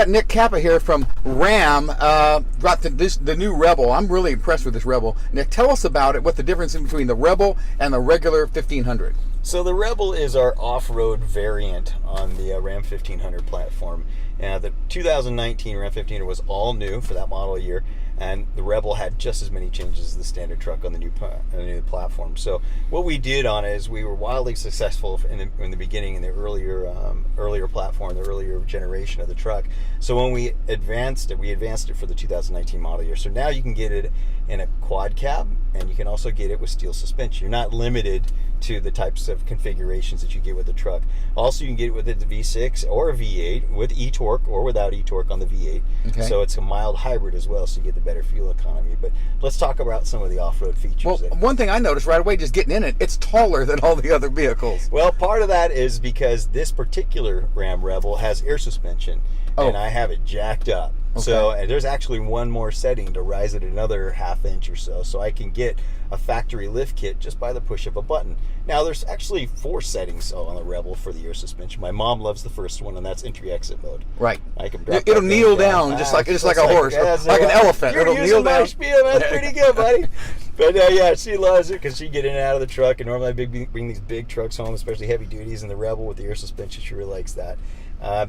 got Nick Cappa here from Ram, brought the new Rebel. I'm really impressed with this Rebel. Nick, tell us about it, what the difference is between the Rebel and the regular 1500. So the Rebel is our off-road variant on the Ram 1500 platform. The 2019 Ram 1500 was all new for that model year, and the Rebel had just as many changes as the standard truck on the new platform. So what we did on it is we were wildly successful in the beginning, in the earlier platform, the earlier generation of the truck. So when we advanced it for the 2019 model year. So now you can get it in a quad cab, and you can also get it with steel suspension. You're not limited to the types of configurations that you get with the truck. Also, you can get it with a V6 or a V8 with e-torque or without e-torque on the V8. Okay. So it's a mild hybrid as well, so you get the better fuel economy. But let's talk about some of the off-road features. Well, one thing I noticed right away just getting in it, it's taller than all the other vehicles. Well, part of that is because this particular Ram Rebel has air suspension, and I have it jacked up. Okay. So there's actually one more setting to rise it another ½ inch or so I can get a factory lift kit just by the push of a button. Now there's actually 4 settings on the Rebel for the air suspension. My mom loves the first one, and that's entry-exit mode. Right. I can drop it'll kneel down just like a horse, like an elephant. You're it'll using kneel my down. spiel. That's pretty good, buddy. But yeah, she loves it because she get in and out of the truck, and normally I bring these big trucks home, especially heavy duties, and the Rebel with the air suspension, she really likes that.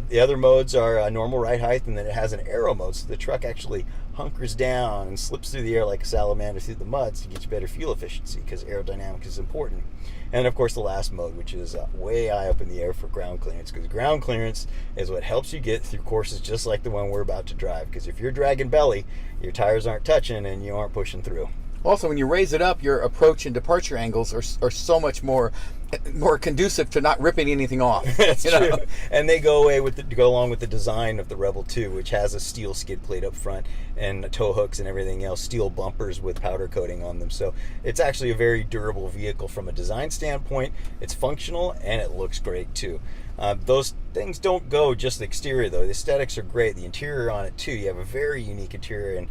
The other modes are a normal ride height, and then it has an aero mode, so the truck actually hunkers down and slips through the air like a salamander through the mud to get you better fuel efficiency, because aerodynamics is important. And of course the last mode, which is way high up in the air for ground clearance, because ground clearance is what helps you get through courses just like the one we're about to drive, because if you're dragging belly, your tires aren't touching and you aren't pushing through. Also, when you raise it up, your approach and departure angles are so much more conducive to not ripping anything off. That's true. And they go along with the design of the Rebel 2, which has a steel skid plate up front and tow hooks and everything else, steel bumpers with powder coating on them. So it's actually a very durable vehicle from a design standpoint. It's functional and it looks great too. Those things don't go just the exterior though. The aesthetics are great. The interior on it too. You have a very unique interior, and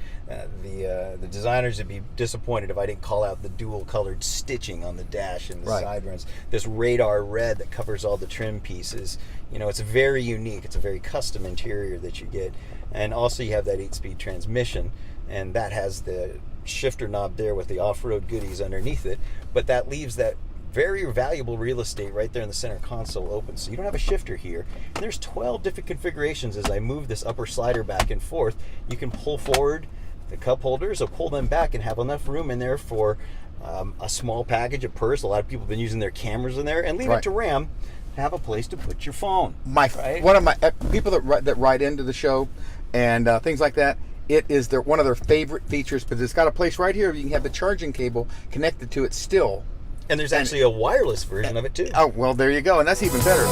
the designers would be disappointed if I didn't call out the dual colored stitching on the dash and the side runs. This radar red that covers all the trim pieces. It's very unique. It's a very custom interior that you get. And also you have that 8-speed transmission, and that has the shifter knob there with the off-road goodies underneath it, but that leaves that very valuable real estate right there in the center console open, so you don't have a shifter here. And there's 12 different configurations. As I move this upper slider back and forth, you can pull forward the cup holders or pull them back and have enough room in there for a small package, a purse. A lot of people have been using their cameras in there, and leave it to Ram to have a place to put your phone. One of my people that ride into the show and things like that, it is one of their favorite features, because it's got a place right here you can have the charging cable connected to it still. And there's actually a wireless version of it too. Oh, well, there you go. And that's even better.